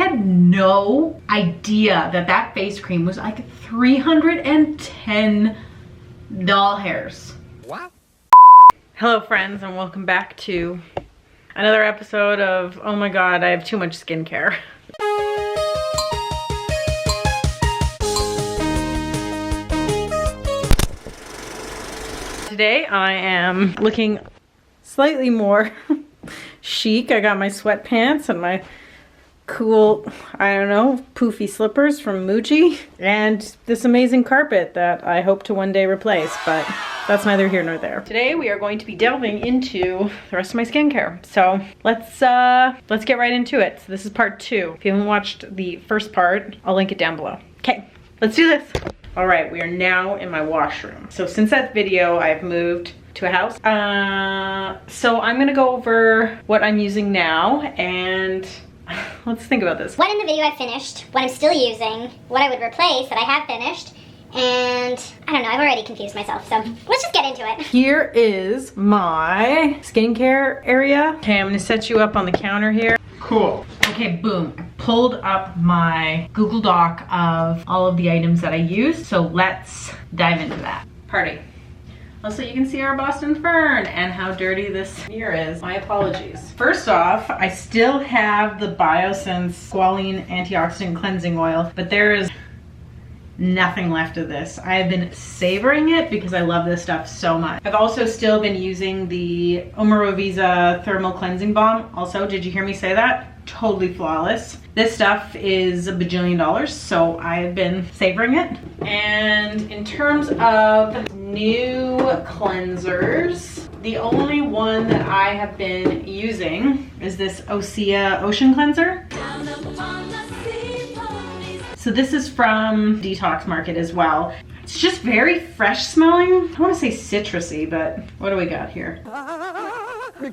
had no idea that that face cream was like 310 doll hairs. What? Hello friends, and welcome back to another episode of, oh my god, I have too much skincare. Today I am looking slightly more chic. I got my sweatpants and my cool, I don't know, poofy slippers from Muji and this amazing carpet that I hope to one day replace, but that's neither here nor there. Today we are going to be delving into the rest of my skincare. So let's get right into it. So this is part 2. If you haven't watched the first part, I'll link it down below. Okay, let's do this. All right, we are now in my washroom. So since that video, I've moved to a house. So I'm gonna go over what I'm using now and let's think about this. What in the video I finished, what I'm still using, what I would replace that I have finished, and I don't know, I've already confused myself, so let's just get into it. Here is my skincare area. Okay, I'm gonna set you up on the counter here. Cool. Okay, boom. I pulled up my Google Doc of all of the items that I use, so let's dive into that. Party. Also, you can see our Boston Fern and how dirty this mirror is. My apologies. First off, I still have the Biosense Squalene Antioxidant Cleansing Oil, but there is nothing left of this. I have been savoring it because I love this stuff so much. I've also still been using the Omorovisa Thermal Cleansing Balm. Also, did you hear me say that? Totally flawless. This stuff is $1 bajillion, so I've been savoring it. And in terms of new cleansers, the only one that I have been using is this Osea Ocean Cleanser. So this is from Detox Market as well. It's just very fresh smelling. I want to say citrusy, but what do we got here?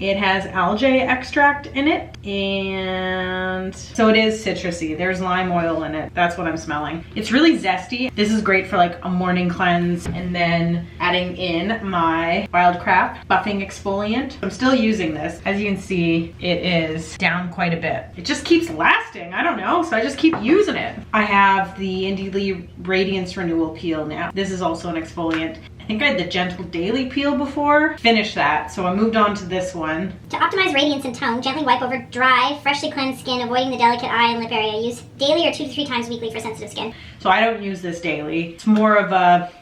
It has algae extract in it, and so it is citrusy. There's lime oil in it. That's what I'm smelling. It's really zesty. This is great for like a morning cleanse, and then adding in my Wildcraft buffing exfoliant. I'm still using this. As you can see, it is down quite a bit. It just keeps lasting. I don't know, so I just keep using it. I have the Indie Lee Radiance Renewal Peel now. This is also an exfoliant. I think I had the Gentle Daily Peel before. Finished that, so I moved on to this one. To optimize radiance and tone, gently wipe over dry, freshly cleansed skin, avoiding the delicate eye and lip area. Use daily or 2 to 3 times weekly for sensitive skin. So I don't use this daily. It's more of a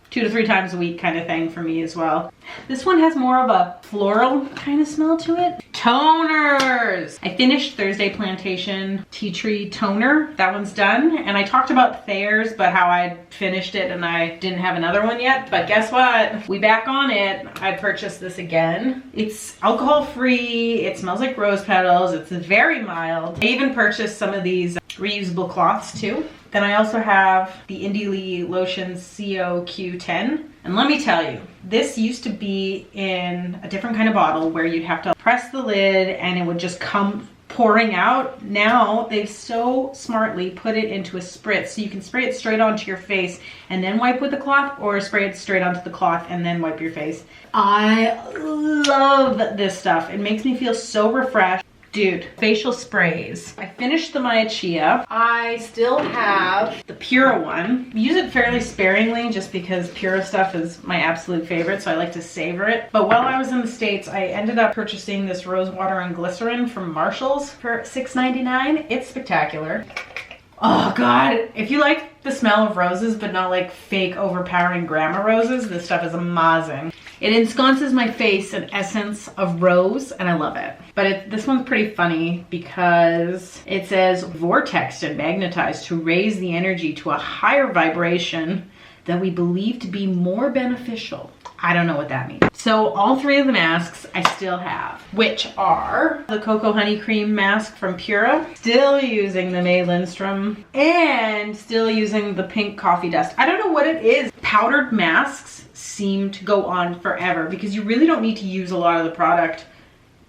2 to 3 times a week kind of thing for me as well. This one has more of a floral kind of smell to it. Toners! I finished Thursday Plantation Tea Tree Toner. That one's done. And I talked about Thayer's, but how I finished it and I didn't have another one yet. But guess what? We back on it. I purchased this again. It's alcohol-free. It smells like rose petals. It's very mild. I even purchased some of these reusable cloths too. Then I also have the Indie Lee Lotion COQ10. And let me tell you, this used to be in a different kind of bottle where you'd have to press the lid and it would just come pouring out. Now they've so smartly put it into a spritz so you can spray it straight onto your face and then wipe with the cloth, or spray it straight onto the cloth and then wipe your face. I love this stuff. It makes me feel so refreshed. Dude, facial sprays. I finished the Maya Chia. I still have the Pura one. I use it fairly sparingly just because Pura stuff is my absolute favorite, so I like to savor it. But while I was in the States, I ended up purchasing this rose water and glycerin from Marshall's for $6.99. It's spectacular. Oh god, if you like the smell of roses but not like fake overpowering grandma roses, this stuff is amazing. It ensconces my face in essence of rose and I love it. But this one's pretty funny because it says vortexed and magnetized to raise the energy to a higher vibration that we believe to be more beneficial. I don't know what that means. So all 3 of the masks I still have, which are the Cocoa Honey Cream mask from Pura, still using the LINDSTROM, and still using the pink coffee dust. I don't know what it is. Powdered masks seem to go on forever because you really don't need to use a lot of the product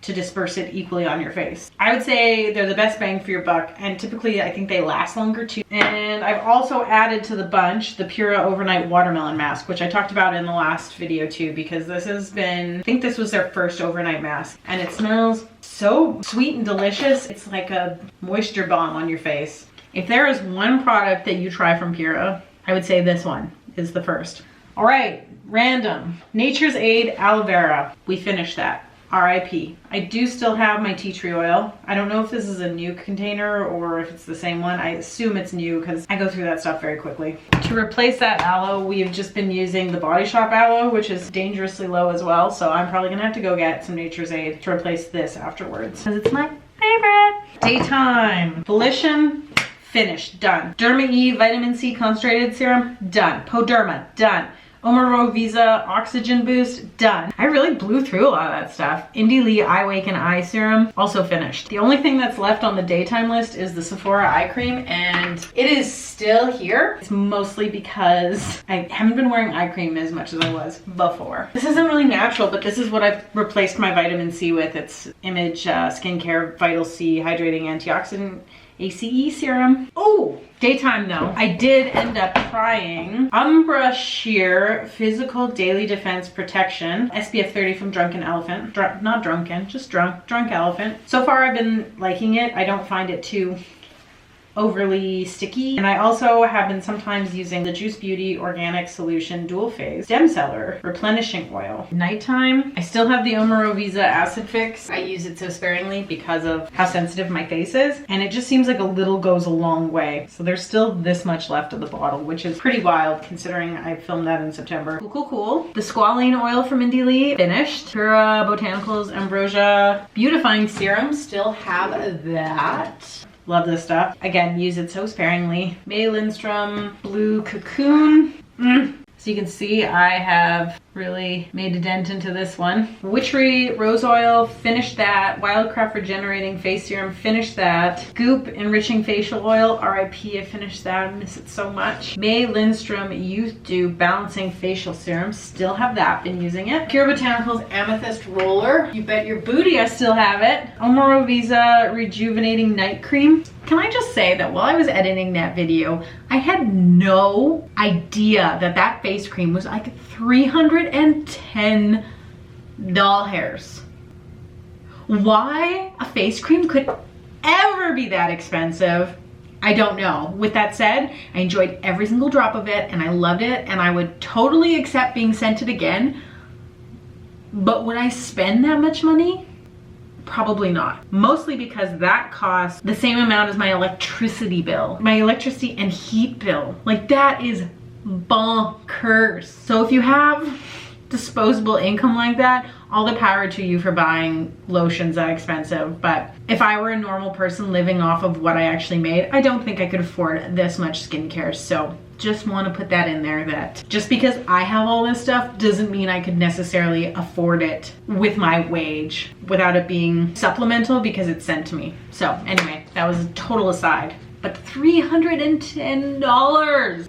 to disperse it equally on your face. I would say they're the best bang for your buck, and typically I think they last longer too. And I've also added to the bunch the Pura Overnight Watermelon Mask, which I talked about in the last video too, because this has been, I think this was their first overnight mask, and it smells so sweet and delicious. It's like a moisture bomb on your face. If there is one product that you try from Pura, I would say this one is the first. All right, random. Nature's Aid Aloe Vera. We finished that. RIP. I do still have my tea tree oil. I don't know if this is a new container or if it's the same one. I assume it's new because I go through that stuff very quickly. To replace that aloe, we've just been using the Body Shop aloe, which is dangerously low as well. So I'm probably gonna have to go get some Nature's Aid to replace this afterwards because it's my favorite. Daytime. VOLITION. Finished. Done. Derma E Vitamin C Concentrated Serum. Done. Poderma. Done. Omaro Visa Oxygen Boost, done. I really blew through a lot of that stuff. Indie Lee Eye Awaken Eye Serum, also finished. The only thing that's left on the daytime list is the Sephora eye cream, and it is still here. It's mostly because I haven't been wearing eye cream as much as I was before. This isn't really natural, but this is what I've replaced my vitamin C with. It's Image Skincare Vital C Hydrating Antioxidant ACE Serum. Oh! Daytime though, I did end up trying Umbra Sheer Physical Daily Defense Protection SPF 30 from Drunken Elephant. Not drunken, just drunk Elephant. So far I've been liking it. I don't find it too overly sticky, and I also have been sometimes using the Juice Beauty Organic Solution Dual Phase Stem Cellar Replenishing Oil. Nighttime, I still have the Omaro Visa Acid Fix. I use it so sparingly because of how sensitive my face is, and it just seems like a little goes a long way. So there's still this much left of the bottle, which is pretty wild considering I filmed that in September. Cool. The Squalane Oil from Indie Lee, finished. Pura Botanicals Ambrosia Beautifying Serum, still have that. Love this stuff. Again, use it so sparingly. LINDSTROM Blue Cocoon. So you can see I have really made a dent into this one. Witchery Rose Oil, finished that. Wildcraft Regenerating Face Serum, finished that. GOOP Enriching Facial Oil, RIP, I finished that. I miss it so much. LINDSTROM Youth Dew Balancing Facial Serum, still have that, been using it. Pura Botanicals Amethyst Roller, you bet your booty I still have it. Omaro Visa Rejuvenating Night Cream. Can I just say that while I was editing that video, I had no idea that that face cream was like 310 doll hairs. Why a face cream could ever be that expensive, I don't know. With that said, I enjoyed every single drop of it and I loved it, and I would totally accept being sent it again. But would I spend that much money? Probably not. Mostly because that costs the same amount as my electricity bill. My electricity and heat bill. Like, that is bonkers. So if you have disposable income like that, all the power to you for buying lotions that expensive. But if I were a normal person living off of what I actually made, I don't think I could afford this much skincare. So just want to put that in there, that just because I have all this stuff doesn't mean I could necessarily afford it with my wage without it being supplemental because it's sent to me. So anyway, that was a total aside. But $310.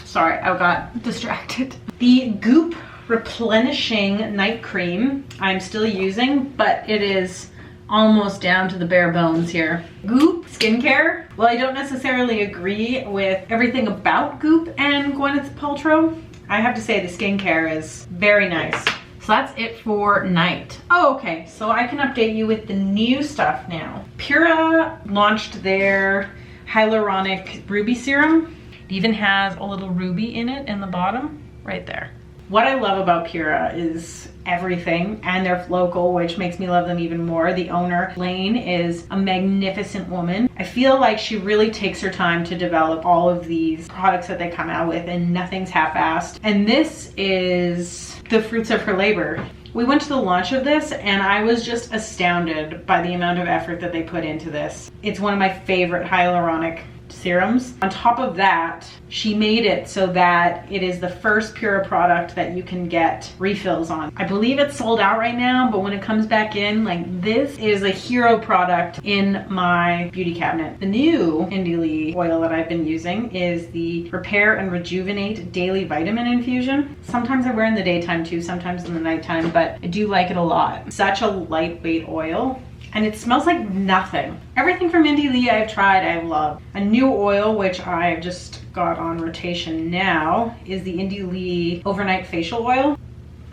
Sorry, I got distracted. The GOOP Replenishing Night Cream I'm still using, but it is almost down to the bare bones here. GOOP skincare. Well, I don't necessarily agree with everything about GOOP and Gwyneth Paltrow. I have to say the skincare is very nice. So that's it for night. Oh, okay, so I can update you with the new stuff now. Pura launched their hyaluronic ruby serum. It even has a little ruby in it in the bottom, right there. What I love about Pura is everything, and they're local, which makes me love them even more. The owner, Lane, is a magnificent woman. I feel like she really takes her time to develop all of these products that they come out with, and nothing's half-assed. And this is the fruits of her labor. We went to the launch of this and I was just astounded by the amount of effort that they put into this. It's one of my favorite hyaluronic serums. On top of that, she made it so that it is the first Pura product that you can get refills on. I believe it's sold out right now, but when it comes back in, like, this is a hero product in my beauty cabinet. The new Indie Lee oil that I've been using is the Repair and Rejuvenate Daily Vitamin Infusion. Sometimes I wear in the daytime too, sometimes in the nighttime, but I do like it a lot. Such a lightweight oil. And it smells like nothing. Everything from Indie Lee I've tried, I've loved. A new oil, which I've just got on rotation now, is the Indie Lee Overnight Facial Oil.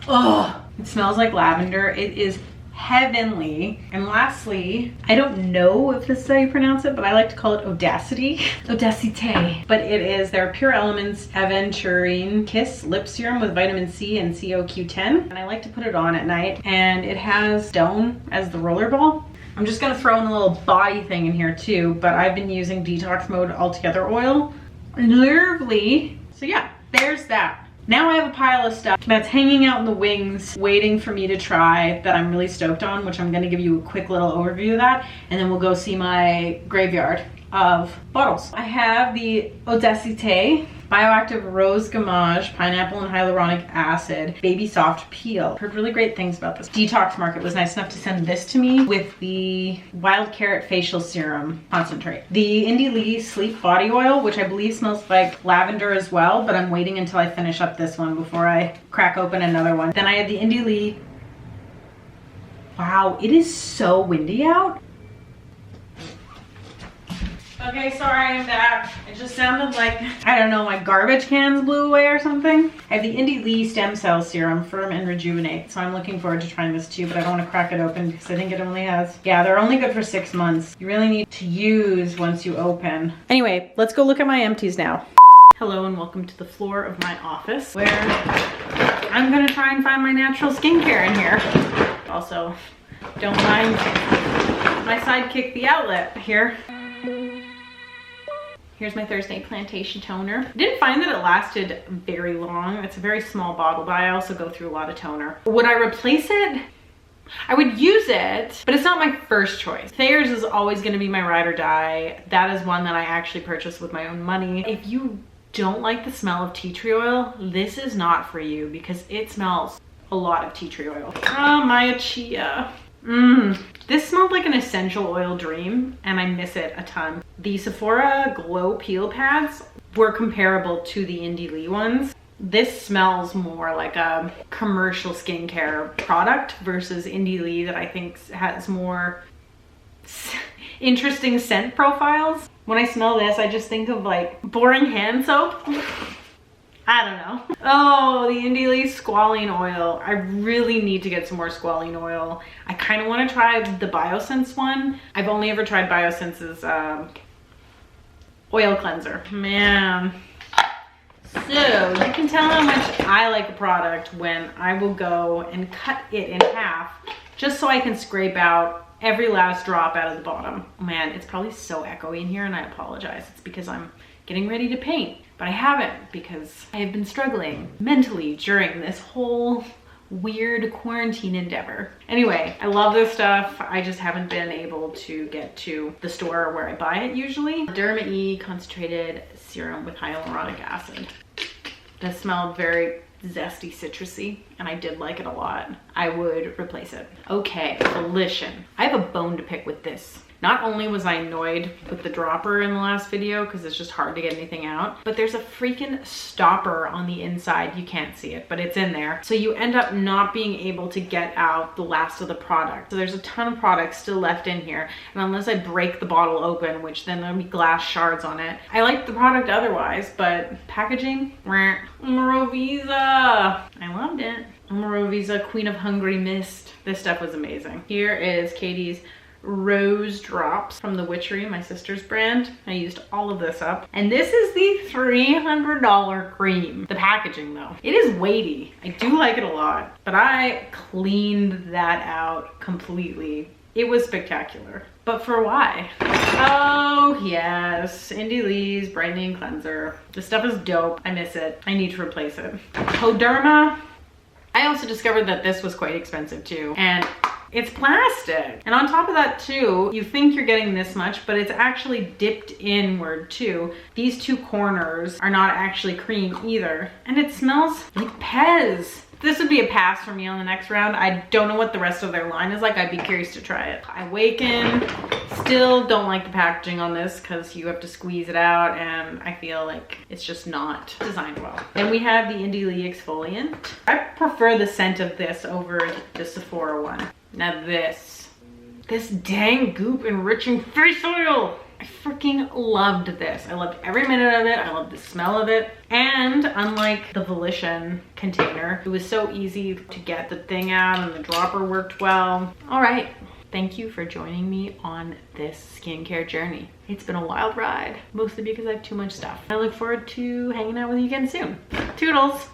Oh, it smells like lavender. It is heavenly. And lastly, I don't know if this is how you pronounce it, but I like to call it Audacity. Audacité. But it is their Pure Elements Aventurine Kiss Lip Serum with vitamin C and CoQ10. And I like to put it on at night. And it has stone as the roller ball. I'm just gonna throw in a little body thing in here too, but I've been using Detox Mode Altogether Oil. Lovely. So yeah, there's that. Now I have a pile of stuff that's hanging out in the wings, waiting for me to try, that I'm really stoked on, which I'm gonna give you a quick little overview of that, and then we'll go see my graveyard of bottles. I have the Audacité Bioactive Rose Gamage Pineapple and Hyaluronic Acid Baby Soft Peel. Heard really great things about this. Detox Market was nice enough to send this to me with the Wild Carrot Facial Serum Concentrate. The Indie Lee Sleep Body Oil, which I believe smells like lavender as well, but I'm waiting until I finish up this one before I crack open another one. Then I had the Indie Lee. Wow, it is so windy out. Okay, sorry, I'm back. It just sounded like, I don't know, my garbage cans blew away or something. I have the Indie Lee Stem Cell Serum, Firm and Rejuvenate. So I'm looking forward to trying this too, but I don't want to crack it open because I think it only has, yeah, they're only good for 6 months. You really need to use once you open. Anyway, let's go look at my empties now. Hello and welcome to the floor of my office where I'm gonna try and find my natural skincare in here. Also, don't mind my sidekick, the outlet here. Here's my Thursday Plantation toner. I didn't find that it lasted very long. It's a very small bottle, but I also go through a lot of toner. Would I replace it? I would use it, but it's not my first choice. Thayer's is always gonna be my ride or die. That is one that I actually purchased with my own money. If you don't like the smell of tea tree oil, this is not for you because it smells a lot of tea tree oil. Oh, Maya Chia. This smelled like an essential oil dream and I miss it a ton. The Sephora Glow Peel Pads were comparable to the Indie Lee ones. This smells more like a commercial skincare product versus Indie Lee that I think has more interesting scent profiles. When I smell this, I just think of like boring hand soap. I don't know. Oh, the Indie Lee Squalene Oil. I really need to get some more squalene oil. I kind of want to try the Biosense one. I've only ever tried Biosense's oil cleanser. Man. So you can tell how much I like a product when I will go and cut it in half just so I can scrape out every last drop out of the bottom. Man, it's probably so echoey in here and I apologize. It's because I'm getting ready to paint, but I haven't because I have been struggling mentally during this whole weird quarantine endeavor. Anyway, I love this stuff. I just haven't been able to get to the store where I buy it usually. Derma E Concentrated Serum with Hyaluronic Acid. This smelled very zesty, citrusy, and I did like it a lot. I would replace it. Okay, VOLITION. I have a bone to pick with this. Not only was I annoyed with the dropper in the last video because it's just hard to get anything out, but there's a freaking stopper on the inside. You can't see it, but it's in there. So you end up not being able to get out the last of the product. So there's a ton of product still left in here. And unless I break the bottle open, which then there'll be glass shards on it. I like the product otherwise, but packaging, Morovisa. I loved it. Morovisa Queen of Hungry Mist. This stuff was amazing. Here is Katie's Rose Drops from the Witchery, my sister's brand. I used all of this up. And this is the $300 cream. The packaging though, it is weighty. I do like it a lot, but I cleaned that out completely. It was spectacular. But for why? Oh yes, Indie Lee's Brightening Cleanser. This stuff is dope. I miss it. I need to replace it. Derma. I also discovered that this was quite expensive too. And It's plastic. And on top of that too, you think you're getting this much, but it's actually dipped inward too. These two corners are not actually cream either. And it smells like Pez. This would be a pass for me on the next round. I don't know what the rest of their line is like. I'd be curious to try it. I Awaken. Still don't like the packaging on this because you have to squeeze it out and I feel like it's just not designed well. Then we have the Indie Lee exfoliant. I prefer the scent of this over the Sephora one. Now this dang Goop Enriching Face Oil. I freaking loved this. I loved every minute of it. I loved the smell of it. And unlike the Volition container, it was so easy to get the thing out and the dropper worked well. All right. Thank you for joining me on this skincare journey. It's been a wild ride, mostly because I have too much stuff. I look forward to hanging out with you again soon. Toodles.